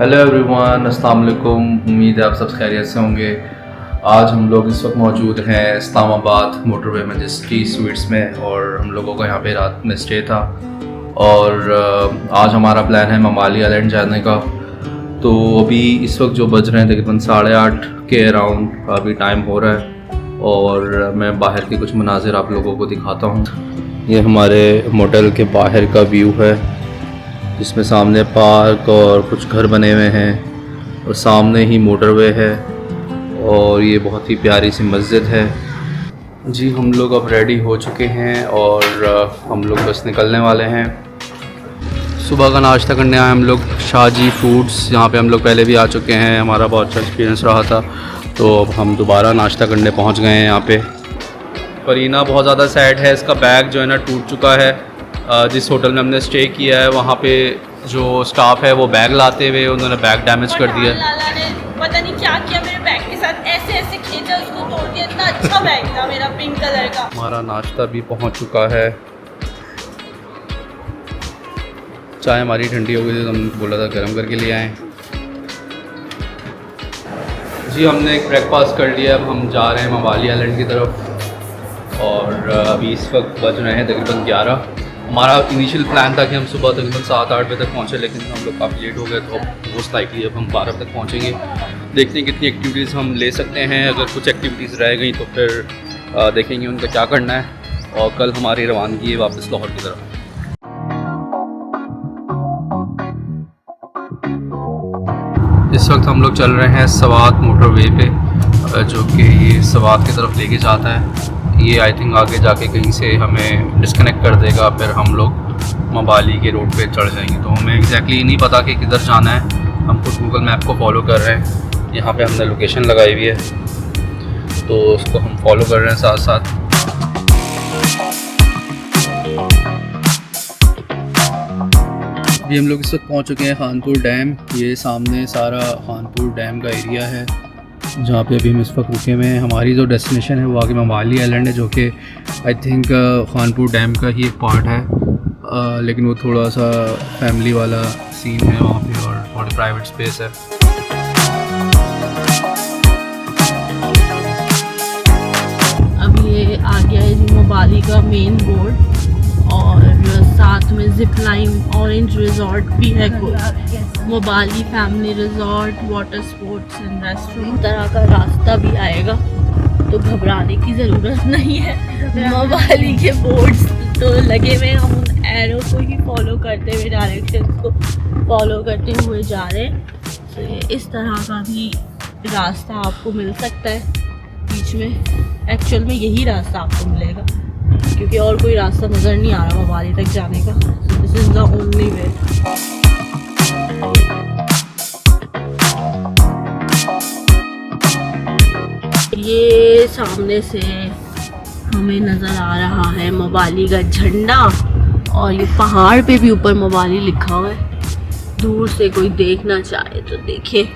Hello everyone, अस्सलाम वालेकुम। उम्मीद है आप सब खैरियत से होंगे। आज हम लोग इस वक्त मौजूद हैं इस्लामाबाद मोटरवे मैजेस्टी स्वीट्स में और हम लोगों को यहाँ पे रात में स्टे था और आज हमारा प्लान है ममाली आइलैंड जाने का। तो अभी इस वक्त जो बज रहे हैं तकरीबन 8:30 के अराउंड अभी टाइम हो रहा है और मैं बाहर के कुछ मनाजिर आप लोगों को दिखाता हूँ। ये हमारे मोटल के बाहर का व्यू है जिसमें सामने पार्क और कुछ घर बने हुए हैं और सामने ही मोटरवे है और ये बहुत ही प्यारी सी मस्जिद है। जी हम लोग अब रेडी हो चुके हैं और हम लोग बस निकलने वाले हैं। सुबह का नाश्ता करने आए हम लोग शाहजी फूड्स। यहाँ पे हम लोग पहले भी आ चुके हैं, हमारा बहुत अच्छा एक्सपीरियंस रहा था, तो अब हम दोबारा नाश्ता करने पहुँच गए हैं यहाँ पे। फरीना बहुत ज़्यादा सैड है, इसका बैग जो है ना टूट चुका है। जिस होटल में हमने स्टे किया है वहाँ पे जो स्टाफ है वो बैग लाते हुए उन्होंने बैग डैमेज कर दिया। लाला ने पता नहीं क्या किया मेरे बैग के साथ, ऐसे ऐसे खींचा उसको तोड़ दिया। इतना अच्छा बैग था मेरा पिंक कलर का। हमारा नाश्ता भी पहुँच चुका है। चाय हमारी ठंडी हो गई थी तो हमने बोला था गर्म करके ले आएँ। जी हमने एक ब्रेकफास्ट कर लिया, अब हम जा रहे हैं मवाली आइलैंड की तरफ और अभी इस वक्त बज रहे हैं तकरीबन 11। हमारा इनिशियल प्लान था कि हम सुबह तकरीबन 7-8 बजे तक पहुँचे, लेकिन हम लोग काफ़ी लेट हो गए तो अब मोस्ट लाइकली अब हम 12 तक पहुँचेंगे। देखते हैं कितनी एक्टिविटीज़ हम ले सकते हैं। अगर कुछ एक्टिविटीज़ रह गई तो फिर देखेंगे उनका क्या करना है और कल हमारी रवानगी है वापस लाहौर की तरफ। इस वक्त हम लोग चल रहे हैं सवात मोटरवे पे जो कि ये सवात की तरफ लेके जाता है। ये आई थिंक आगे जाके कहीं से हमें डिस्कनेक्ट कर देगा, फिर हम लोग मवाली के रोड पे चढ़ जाएंगे। तो हमें एग्जैक्टली नहीं पता कि किधर जाना है। हम कुछ गूगल मैप को फॉलो कर रहे हैं, यहाँ पे हमने लोकेशन लगाई हुई है तो उसको हम फॉलो कर रहे हैं साथ साथ। अभी हम लोग इस वक्त पहुँच चुके हैं खानपुर डैम। ये सामने सारा खानपुर डैम का एरिया है जहाँ पे अभी हम इस वक्त रुके हुए हैं। हमारी जो डेस्टिनेशन है वो आगे मवाली आइलैंड है जो कि आई थिंक खानपुर डैम का ही एक पार्ट है, लेकिन वो थोड़ा सा फैमिली वाला सीन है वहाँ पे और थोड़ी प्राइवेट स्पेस है। अब ये आ गया है जी मवाली का मेन बोर्ड और साथ में जिप लाइन, ऑरेंज रिजॉर्ट भी है कोई, मवाली family resort, water sports and restaurant तरह का रास्ता भी आएगा, तो घबराने की ज़रूरत नहीं है। मवाली के बोर्ड्स तो लगे हुए, हम उन एरो को ही फॉलो करते हुए, डायरेक्शंस को फॉलो करते हुए जा रहे हैं। तो इस तरह का भी रास्ता आपको मिल सकता है बीच में। एक्चुअल में यही रास्ता आपको मिलेगा क्योंकि और कोई रास्ता नज़र नहीं आ रहा मवाली तक जाने का। This is the only way. ये सामने से हमें नज़र आ रहा है मवाली का झंडा और ये पहाड़ पे भी ऊपर मवाली लिखा हुआ है। दूर से कोई देखना चाहे तो देखे।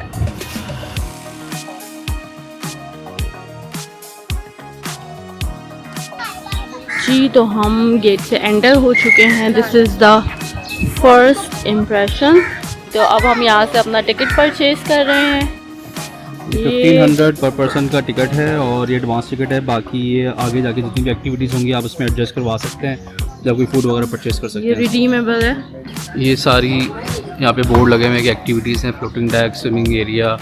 जी तो हम गेट से एंटर हो चुके हैं। This is the first impression. तो अब हम यहाँ से अपना टिकट परचेज कर रहे हैं। 1500 पर पर्सन का टिकट है और ये एडवांस टिकट है। बाकी ये आगे जाके जितनी भी एक्टिविटीज़ होंगी आप उसमें एडजस्ट करवा सकते हैं जब कोई फूड वगैरह परचेज कर सकते ये हैं। रिडीमेबल है। ये सारी यहाँ पे बोर्ड लगे हुए हैं कि एक्टिविटीज़ हैं, floating deck, swimming area,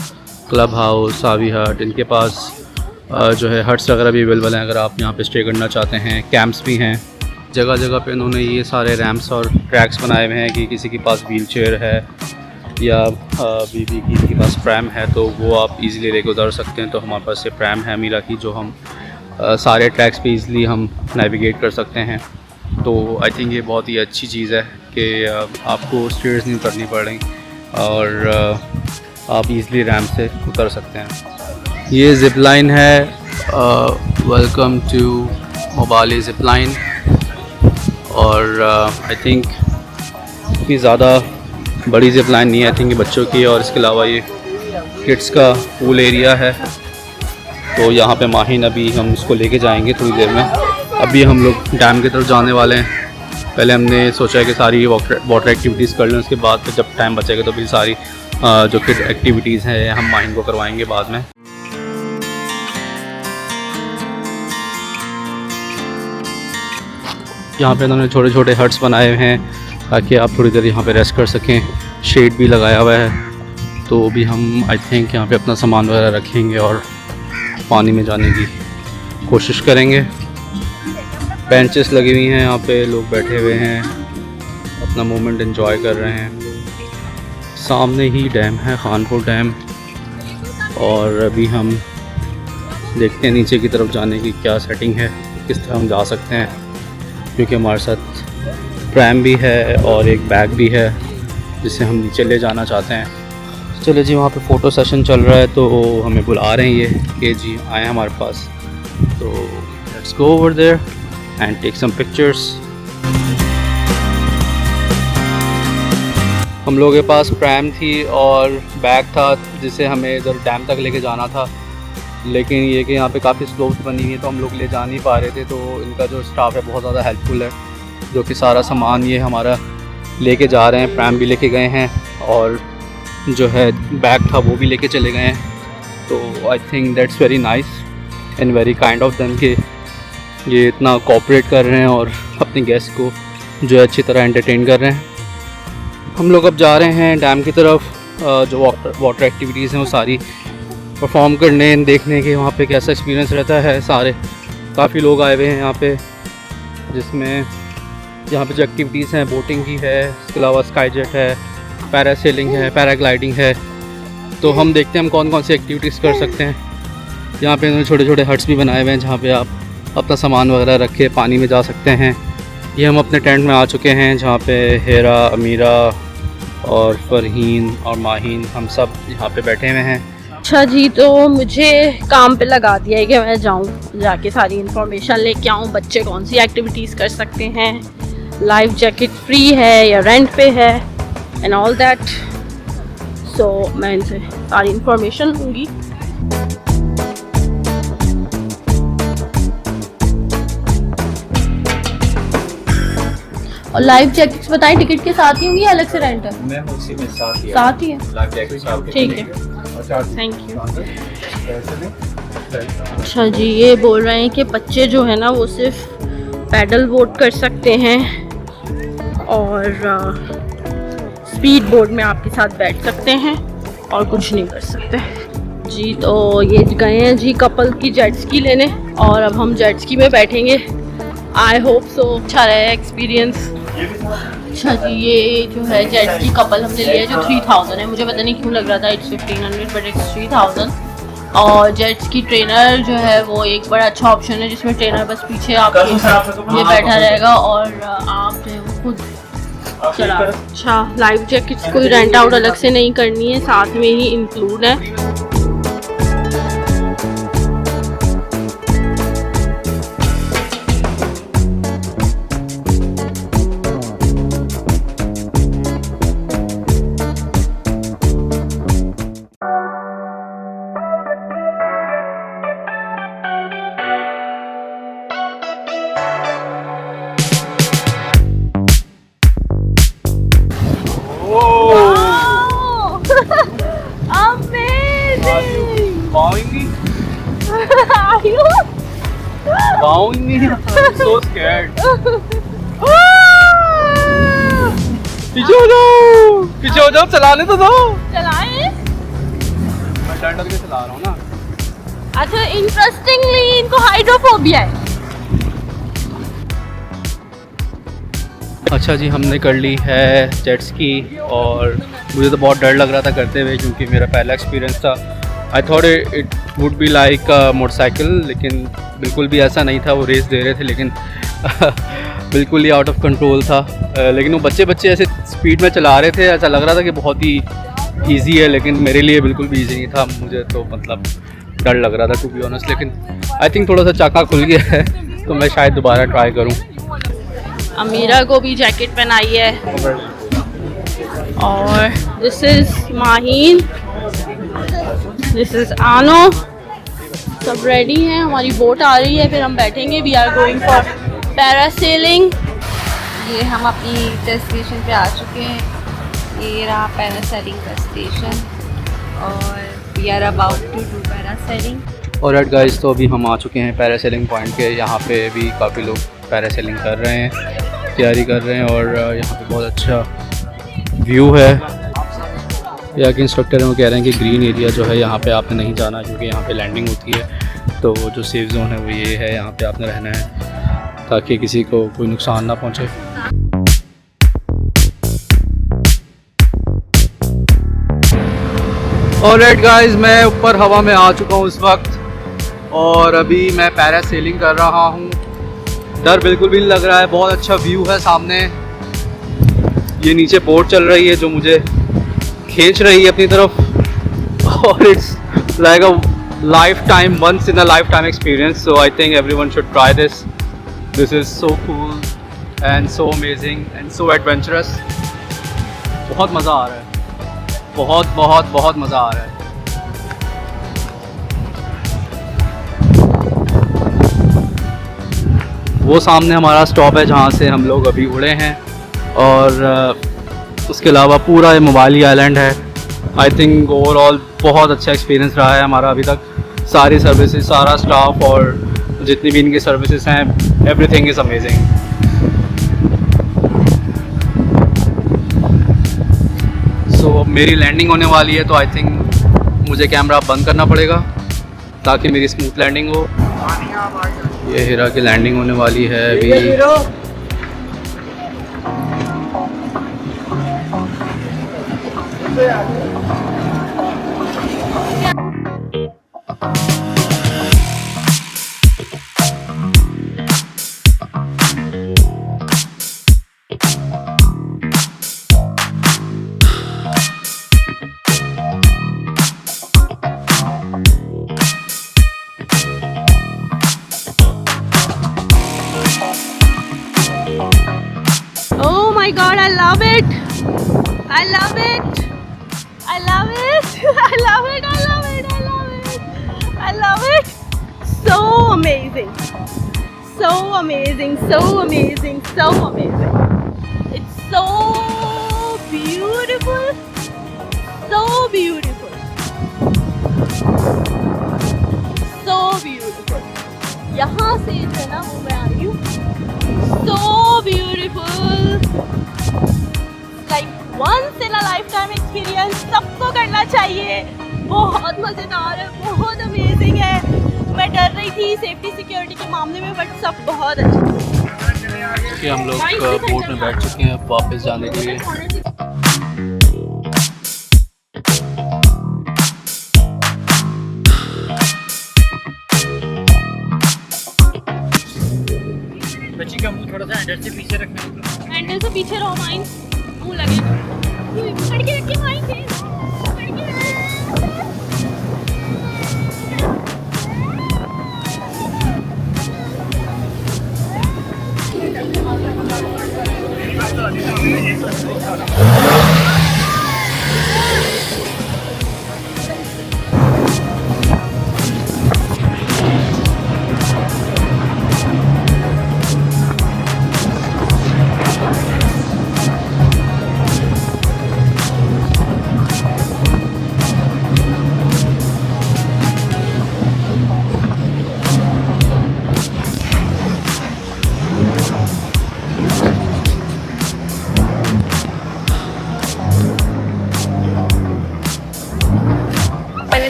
club house, सावी हट। इनके पास जो है हट्स वगैरह भी अवेलेबल हैं अगर आप यहाँ पे स्टे करना चाहते हैं। कैंप्स भी हैं जगह जगह पे। इन्होंने ये सारे रैम्प्स और ट्रैक्स बनाए हुए हैं कि किसी के पास व्हील चेयर है या बीबी के पास प्रैम है तो वो आप इजीली लेके उतर सकते हैं। तो हमारे पास ये प्रैम है मीरा की, जो हम सारे ट्रैक्स पे इजीली हम नेविगेट कर सकते हैं। तो आई थिंक ये बहुत ही अच्छी चीज़ है कि आपको स्टेयर्स नहीं उतरनी पड़ रही और आप इजीली रैम्प से उतर सकते हैं। ये जिप लाइन है, वेलकम टू मवाली जिप लाइन। और आई थिंक इतनी ज़्यादा बड़ी जिप लाइन नहीं है, आई थिंक ये बच्चों की है। और इसके अलावा ये किड्स का पूल एरिया है। तो यहाँ पे माहिन अभी हम इसको लेके जाएंगे थोड़ी देर में। अभी हम लोग डैम की तरफ जाने वाले हैं। पहले हमने सोचा है कि सारी वाटर एक्टिविटीज़ कर लें, उसके बाद फिर जब टाइम बचेगा तो फिर सारी जो किड एक्टिविटीज़ हैं हम माहिन को करवाएंगे बाद में। यहाँ पे इन्होंने छोटे छोटे हट्स बनाए हुए हैं ताकि आप थोड़ी देर यहाँ पे रेस्ट कर सकें। शेड भी लगाया हुआ है, तो भी हम आई थिंक यहाँ पे अपना सामान वगैरह रखेंगे और पानी में जाने की कोशिश करेंगे। बेंचेस लगी हुई हैं, यहाँ पे लोग बैठे हुए हैं, अपना मोमेंट एंजॉय कर रहे हैं। सामने ही डैम है, खानपुर डैम, और अभी हम देखते हैं नीचे की तरफ जाने की क्या सेटिंग है, किस तरह हम जा सकते हैं, क्योंकि हमारे साथ प्रैम भी है और एक बैग भी है जिसे हम नीचे ले जाना चाहते हैं। चलो जी, वहाँ पे फ़ोटो सेशन चल रहा है तो हमें बुला रहे हैं ये कि जी आए हमारे पास, तो let's go over there and take some pictures. हम लोगों के पास प्रैम थी और बैग था जिसे हमें इधर डैम तक लेके जाना था, लेकिन ये कि यहाँ पे काफ़ी स्लोप्स बनी हुई है तो हम लोग ले जा नहीं पा रहे थे। तो इनका जो स्टाफ है बहुत ज़्यादा हेल्पफुल है, जो कि सारा सामान ये हमारा लेके जा रहे हैं। प्रैम भी लेके गए हैं और जो है बैग था वो भी लेके चले गए हैं। तो I think that's very nice and very kind of them कि ये इतना कोऑपरेट कर रहे हैं और अपने गेस्ट को जो है अच्छी तरह एंटरटेन कर रहे हैं। हम लोग अब जा रहे हैं डैम की तरफ, जो वाटर एक्टिविटीज़ हैं वो सारी परफॉर्म करने, देखने के वहाँ पे कैसा एक्सपीरियंस रहता है। सारे काफ़ी लोग आए हुए हैं यहाँ पे, जिसमें यहाँ पे जो एक्टिविटीज़ हैं बोटिंग की है, इसके अलावा स्काई जेट है, पैरासेलिंग है, पैराग्लाइडिंग है। तो हम देखते हैं हम कौन कौन सी एक्टिविटीज़ कर सकते हैं। यहाँ पे इन्होंने छोटे छोटे हट्स भी बनाए हुए हैं जहाँ पे आप अपना सामान वगैरह रख के पानी में जा सकते हैं। ये हम अपने टेंट में आ चुके हैं जहाँ पे हेरा, अमीरा और फ़रहीन और माहीन हम सब यहाँ पे बैठे हुए हैं। अच्छा जी, तो मुझे काम पे लगा दिया है कि मैं जाऊँ, जाके सारी इन्फॉर्मेशन लेके आऊँ, बच्चे कौन सी एक्टिविटीज़ कर सकते हैं, लाइफ जैकेट फ्री है या रेंट पे है एंड ऑल दैट। सो मैं इनसे सारी इन्फॉर्मेशन लूँगी। और लाइफ जैकेट्स बताएं, टिकट के साथ ही होंगी या अलग से रेंट है? मैम उसी में साथ ही है। लाइफ जैकेट साथ ठीक है, थैंक यू। अच्छा जी, ये बोल रहे हैं कि बच्चे जो है ना वो सिर्फ पैडल बोट कर सकते हैं और स्पीड बोट में आपके साथ बैठ सकते हैं और कुछ नहीं कर सकते जी। तो ये गए हैं जी कपल की जेट स्की लेने और अब हम जेट स्की में बैठेंगे। आई होप सो अच्छा रहा एक्सपीरियंस। अच्छा जी, ये जो है जेट स्की कपल हमने लिया है जो 3000 है। मुझे पता नहीं क्यों लग रहा था इट्स 1500 बट इट्स 3000। और जेट स्की ट्रेनर जो है वो एक बड़ा अच्छा ऑप्शन है जिसमें ट्रेनर बस पीछे आपके ये बैठा रहेगा और आप जो है वो खुद चला। अच्छा, लाइफ जैकेट्स कोई रेंट आउट अलग से नहीं करनी है, साथ में ही इंक्लूड है। Are you? Bowing me? I'm so scared. पीछे हो जाओ, पीछे हो जाओ, चलाने तो दो। चलाएं? मैं डर डर के चला रहा हूँ ना। अच्छा, इंटरेस्टिंगली इनको हाइड्रोफोबिया है। अच्छा जी, हमने कर ली है जेट स्की और मुझे तो बहुत डर लग रहा था करते हुए क्योंकि मेरा पहला एक्सपीरियंस था। I thought it would be like motorcycle, लेकिन बिल्कुल भी ऐसा नहीं था। वो रेस दे रहे थे लेकिन बिल्कुल ही आउट ऑफ कंट्रोल था। लेकिन वो बच्चे ऐसे स्पीड में चला रहे थे, ऐसा लग रहा था कि बहुत ही ईजी है, लेकिन मेरे लिए बिल्कुल भी ईजी नहीं था। मुझे तो मतलब डर लग रहा था टू बी ऑनेस्ट, लेकिन आई थिंक थोड़ा सा चाका खुल गया है तो मैं शायद दोबारा ट्राई करूँ। अमीरा को भी जैकेट पहनाई है और this is Maheen, this is आनो, सब रेडी हैं। हमारी बोट आ रही है, फिर हम बैठेंगे। We are going for parasailing. ये हम अपनी डेस्टिनेशन पे आ चुके हैं ये रहा पैरासेलिंग का स्टेशन और we are about to do parasailing. और राइट गाइस, तो अभी हम आ चुके हैं पैरासेलिंग पॉइंट के। यहाँ पे भी काफ़ी लोग पैरासेलिंग कर रहे हैं, तैयारी कर रहे हैं और यहाँ पे बहुत अच्छा व्यू है। यहाँ के इंस्ट्रक्टर हैं वो कह रहे हैं कि ग्रीन एरिया जो है यहाँ पे आपने नहीं जाना क्योंकि यहाँ पे लैंडिंग होती है। तो जो सेफ जोन है वो ये है, यहाँ पे आपने रहना है ताकि किसी को कोई नुकसान ना पहुँचे। ऑलराइट गाइस, मैं ऊपर हवा में आ चुका हूँ इस वक्त और अभी मैं पैरासेलिंग कर रहा हूँ। डर बिल्कुल भी नहीं लग रहा है, बहुत अच्छा व्यू है सामने। ये नीचे बोट चल रही है जो मुझे खींच रही है अपनी तरफ और it's like a life time, once in a life time experience. So I think everyone should try this. This is so cool and so amazing and so adventurous. बहुत मज़ा आ रहा है, बहुत बहुत बहुत मज़ा आ रहा है। वो सामने हमारा स्टॉप है जहाँ से हम लोग अभी उड़े हैं और उसके अलावा पूरा ये मोबाली आइलैंड है। आई थिंक ओवरऑल बहुत अच्छा एक्सपीरियंस रहा है हमारा अभी तक। सारी सर्विसेज, सारा स्टाफ और जितनी भी इनकी सर्विसेज हैं, एवरीथिंग इज़ अमेजिंग। सो मेरी लैंडिंग होने वाली है तो आई थिंक मुझे कैमरा बंद करना पड़ेगा ताकि मेरी स्मूथ लैंडिंग हो। ये हीरा की लैंडिंग होने वाली है अभी। Oh my god, I love it! I love it! I love it! I love it! I love it! I love it! I love it! So amazing! So amazing! So amazing! So amazing! It's so beautiful! So beautiful! So beautiful! यहाँ से जो ना वो मैं आ रही हूँ। So beautiful! Like once in a lifetime experience, सबको करना चाहिए। बहुत मज़ेदार है, बहुत अमेजिंग है। मैं डर रही थी सेफ्टी सिक्योरिटी के मामले में, बट सब बहुत अच्छा। कि हम लोग बोट में बैठ चुके हैं वापस जाने के लिए। बच्ची का मुंह थोड़ा सा हैंडल से पीछे रखना है। हैंडल से पीछे रहो, माइन मुंह लगे पकड़ के रखिए माइन से।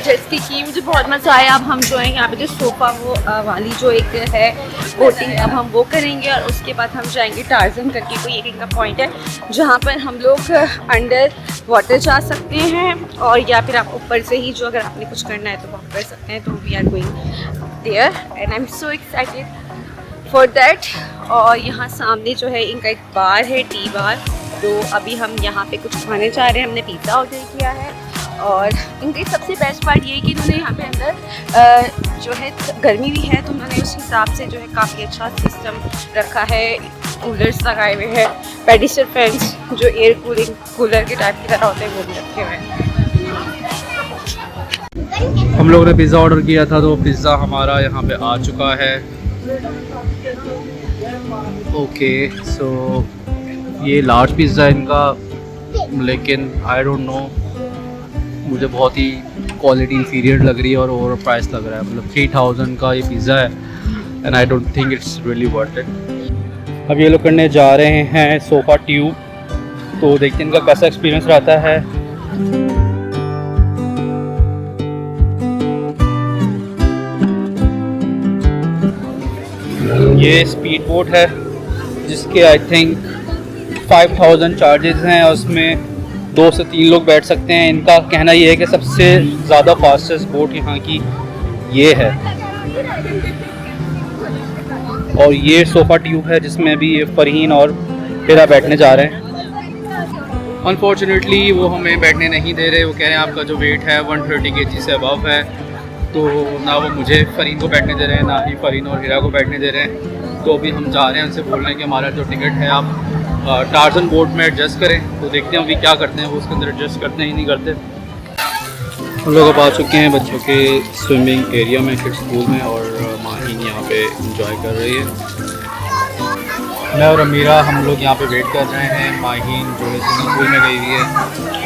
जेस्टी की मुझे बहुत मज़ा आया। अब हम जो है यहाँ पे जो सोफ़ा वो वाली जो एक है बोटिंग, अब हम वो करेंगे और उसके बाद हम जाएंगे टार्जन करके कोई एक का पॉइंट है जहाँ पर हम लोग अंडर वाटर जा सकते हैं और या फिर आप ऊपर से ही जो अगर आपने कुछ करना है तो वो कर सकते हैं। तो we are going there and I am so excited for that. और यहाँ सामने जो है इनका एक बार है, टी बार। तो अभी हम यहाँ पे कुछ खाने जा रहे हैं। हमने पिज़्ज़ा ऑर्डर किया है और इनकी सबसे बेस्ट पार्ट ये है कि इन्होंने यहाँ पे अंदर जो है गर्मी भी है तो उन्होंने उस हिसाब से जो है काफ़ी अच्छा सिस्टम रखा है। कूलर्स लगाए हुए हैं, पेडिस्टर फैंस जो एयर कूलर के टाइप की तरह होते हैं वो भी रखे हुए हैं। हम लोगों ने पिज़्ज़ा ऑर्डर किया था तो पिज़्ज़ा हमारा यहाँ पे आ चुका है। ओके, सो ये लार्ज पिज़्ज़ा इनका लेकिन आई डोंट नो, मुझे बहुत ही क्वालिटी इंफीरियर लग रही है और ओवर प्राइस लग रहा है। मतलब 3000 का ये पिज़्ज़ा है and I don't think it's really worth it. अब ये लोग करने जा रहे हैं सोफ़ा ट्यूब, तो देखते हैं इनका कैसा एक्सपीरियंस रहता है। ये स्पीड बोट है जिसके आई थिंक 5000 चार्जेस हैं और उसमें 2 से 3 लोग बैठ सकते हैं। इनका कहना ये है कि सबसे ज़्यादा फास्टेस्ट बोट यहाँ की ये है। और ये सोफ़ा ट्यूब है जिसमें अभी ये फ़रहीन और हिरा बैठने जा रहे हैं। अनफॉर्चुनेटली वो हमें बैठने नहीं दे रहे। वो कह रहे हैं आपका जो वेट है 130 kg से अबव है, तो ना वो मुझे फ़रहीन को बैठने दे रहे हैं, ना ही फ़रहीन और हिरा को बैठने दे रहे हैं। तो अभी हम जा रहे हैं उनसे बोलने कि हमारा जो टिकट है आप टार्जन बोट में एडजस्ट करें। तो देखते हैं अभी क्या करते हैं, वो उसके अंदर एडजस्ट करते हैं ही नहीं करते। हम लोग अब आ चुके हैं बच्चों के स्विमिंग एरिया में, किड्स पूल में, और माहीन यहाँ पे इंजॉय कर रही है। मैं और अमीरा हम लोग यहाँ पे वेट कर रहे हैं। माहीन जो है स्विमिंग पूल में गई हुई है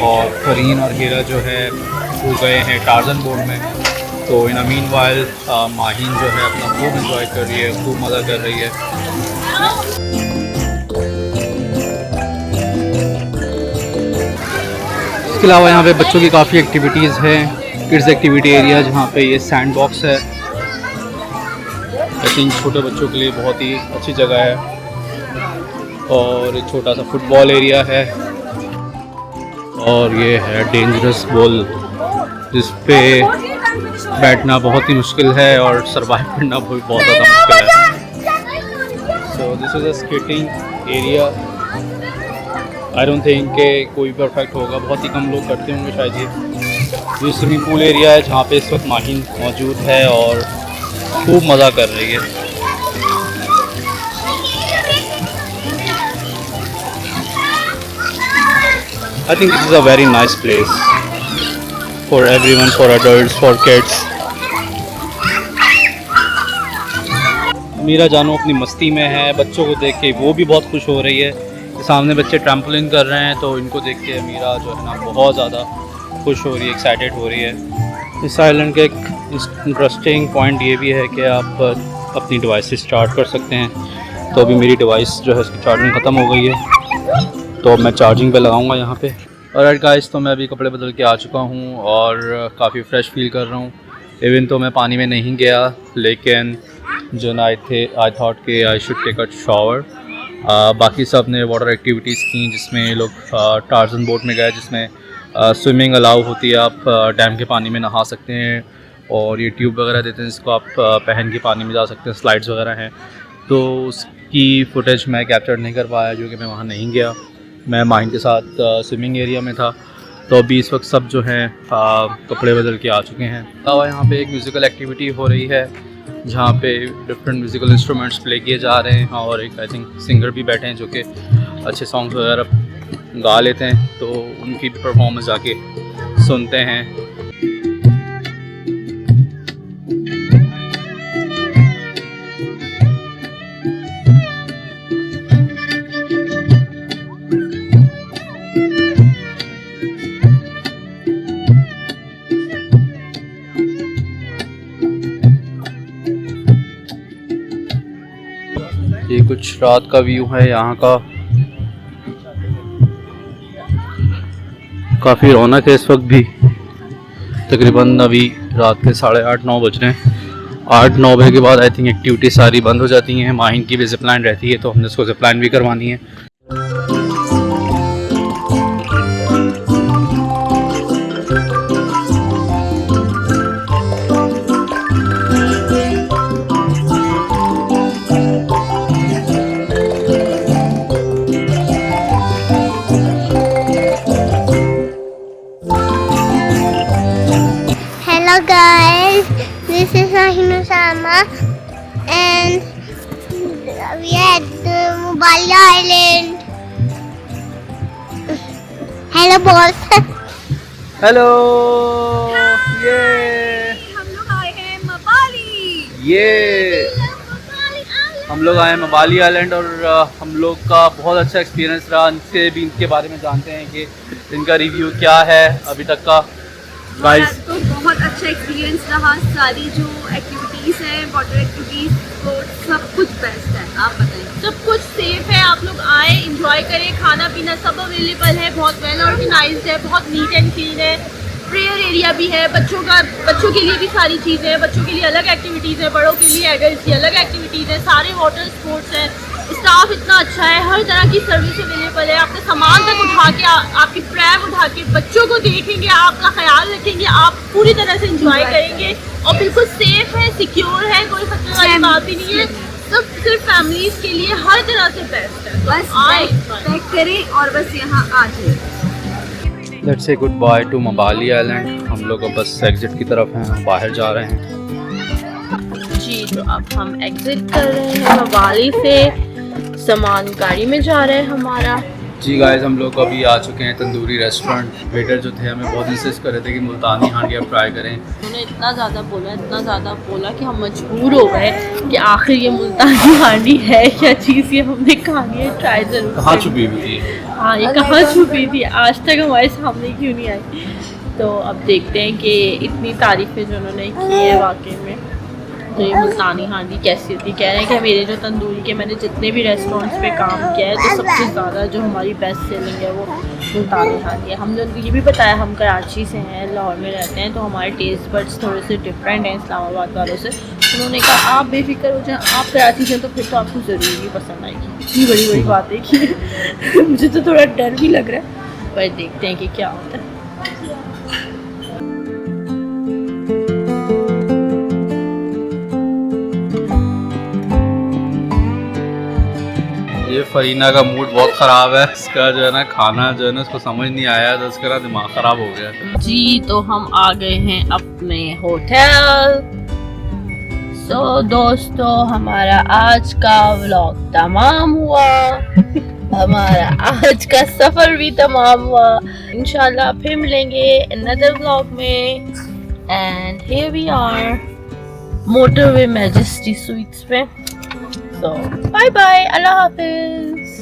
और फ़रहीन और हीरा जो है वो गए हैं टार्जन बोट में। तो इन मीन वाइल माहीन जो है अपना खूब इंजॉय कर रही है, खूब मज़ा कर रही है। इसके अलावा यहाँ पे बच्चों की काफ़ी एक्टिविटीज़ हैं। किड्स एक्टिविटी एरिया जहाँ पे ये सैंड बॉक्स है, आई थिंक छोटे बच्चों के लिए बहुत ही अच्छी जगह है। और एक छोटा सा फुटबॉल एरिया है और ये है डेंजरस बॉल जिस पे बैठना बहुत ही मुश्किल है और सरवाइव करना भी बहुत ज़्यादा मुश्किल है। So this is a skating area. I don't think कि कोई परफेक्ट होगा, बहुत ही कम लोग करते होंगे शायद। ये स्विमिंग पूल एरिया है जहाँ पे इस वक्त माहीन मौजूद है और खूब मज़ा कर रही है। I think this is a very nice place for everyone, for adults, for kids. Meera जानू अपनी मस्ती में है, बच्चों को देख के वो भी बहुत खुश हो रही है। सामने बच्चे ट्रैम्पोलिन कर रहे हैं तो इनको देख के मीरा जो है ना बहुत ज़्यादा खुश हो रही है, एक्साइटेड हो रही है। इस आइलैंड का एक इंटरेस्टिंग पॉइंट ये भी है कि आप अपनी डिवाइस स्टार्ट कर सकते हैं। तो अभी मेरी डिवाइस जो है उसकी चार्जिंग ख़त्म हो गई है, तो मैं चार्जिंग पे लगाऊंगा यहाँ पे। और गाइस, तो मैं अभी कपड़े बदल के आ चुका हूँ और काफ़ी फ़्रेश फील कर रहा हूँ। इवन तो मैं पानी में नहीं गया, लेकिन जो ना आई थॉट कि I should take a shower. बाकी सब ने वाटर एक्टिविटीज़ की जिसमें ये लोग टार्जन बोट में गए जिसमें स्विमिंग अलाउ होती है, आप डैम के पानी में नहा सकते हैं और ये ट्यूब वगैरह देते हैं जिसको आप पहन के पानी में जा सकते हैं, स्लाइड्स वगैरह हैं। तो उसकी फुटेज मैं कैप्चर नहीं कर पाया क्योंकि मैं वहाँ नहीं गया, मैं माहिन के साथ स्विमिंग एरिया में था। तो अभी इस वक्त सब जो हैं कपड़े बदल के आ चुके हैं। अलावा यहाँ पे एक म्यूज़िकल एक्टिविटी हो रही है जहाँ पे डिफरेंट म्यूज़िकल इंस्ट्रूमेंट्स प्ले किए जा रहे हैं और एक आई थिंक सिंगर भी बैठे हैं जो कि अच्छे सॉन्ग्स वगैरह गा लेते हैं, तो उनकी भी परफॉर्मेंस जाके सुनते हैं। ये कुछ रात का व्यू है यहाँ का, काफ़ी रौनक है इस वक्त भी। तकरीबन अभी रात के 8:30-9 बज रहे हैं। 8-9 बजे के बाद आई थिंक एक्टिविटी सारी बंद हो जाती हैं। माहिन की भी ज़िपलाइन रहती है तो हमने उसको ज़िपलाइन भी करवानी है। Hello guys, this is Rahina Sharma and we are at the Mubali Island. Hello boss. Hello, ये हम लोग आए हैं मबाली। ये Mubali Island. हम लोग आए मबाली आइलैंड और हम लोग का बहुत अच्छा एक्सपीरियंस रहा। इनसे भी इनके बारे में जानते हैं कि इनका रिव्यू क्या है अभी तक का। गाइस तो बहुत अच्छा एक्सपीरियंस रहा। सारी जो एक्टिविटीज़ हैं, वाटर एक्टिविटीज़, सब कुछ बेस्ट है। आप बताइए। सब कुछ सेफ है, आप लोग आए इंजॉय करें, खाना पीना सब अवेलेबल है, बहुत वेल ऑर्गेनाइज्ड है, बहुत नीट एंड क्लीन है। प्रेयर एरिया भी है, बच्चों के लिए भी सारी चीज़ें हैं, बच्चों के लिए अलग एक्टिविटीज़ है, बड़ों के लिए एडल्ट की अलग एक्टिविटीज़ है, सारे वाटर स्पोर्ट्स हैं। स्टाफ इतना अच्छा है, हर तरह की सर्विस अवेलेबल है। आपका सामान तक उठा के आपकी प्रैम उठा के बच्चों को देखेंगे, आपका ख्याल रखेंगे, आप पूरी तरह से इंजॉय करेंगे और बिल्कुल सेफ है, सिक्योर है, कोई खतरे वाली बात ही नहीं है। सब सिर्फ फैमिलीज के लिए हर तरह से बेस्ट है। बस पैक करें और बस यहाँ आ जाए। Let's say good bye to मबाली आइलैंड। हम लोग अब बस एग्जिट की तरफ हैं, बाहर जा रहे हैं जी। तो अब हम एग्जिट कर रहे हैं मबाली से, सामान गाड़ी में जा रहा है हमारा। जी गाइस, हम लोग अभी आ चुके हैं तंदूरी रेस्टोरेंट। वेटर जो थे हमें बहुत इंसिस्ट कर रहे थे कि मुल्तानी हांडी आप ट्राई करें। उन्होंने इतना ज़्यादा बोला कि हम मजबूर हो गए कि आखिर ये मुल्तानी हांडी है क्या चीज़, ये हमने खानी है, ट्राई जरूर। कहाँ छुपी हुई थी? हाँ, ये कहाँ छुपी थी, आज तक हमारे सामने क्यों नहीं आई। तो अब देखते हैं कि इतनी तारीफ़ें जो उन्होंने की है वाकई में, तो ये मुल्तानी हांडी कैसी होती। कह रहे हैं कि मेरे जो तंदूरी के मैंने जितने भी रेस्टोरेंट्स पे काम किया है तो सबसे ज़्यादा जो हमारी बेस्ट सेलिंग है वो मुल्तानी हांडी है। हमने उनको ये भी बताया हम कराची से हैं, लाहौर में रहते हैं, तो हमारे टेस्ट बड्स थोड़े से डिफरेंट हैं इस्लामाबाद वालों से। उन्होंने कहा आप बेफिक्र हो जाएं, आप कराची से तो फिर तो आपको ज़रूर ही पसंद आएगी। इतनी बड़ी बात है कि मुझे तो थोड़ा डर भी लग रहा है, पर देखते हैं कि क्या होता है। ये फरीना का मूड बहुत ख़राब है। इसका जो है ना खाना जो है ना उसको समझ नहीं आया, तो उसका ना दिमाग ख़राब हो गया। जी, तो हम आ गए हैं अपने होटल। तो दोस्तों, हमारा आज का व्लॉग तमाम हुआ, हमारा आज का सफ़र भी तमाम हुआ। इंशाल्लाह फिर मिलेंगे अनदर व्लॉग में। And here we are motorway Majesty Sweets में। So, bye bye, Allah Hafiz.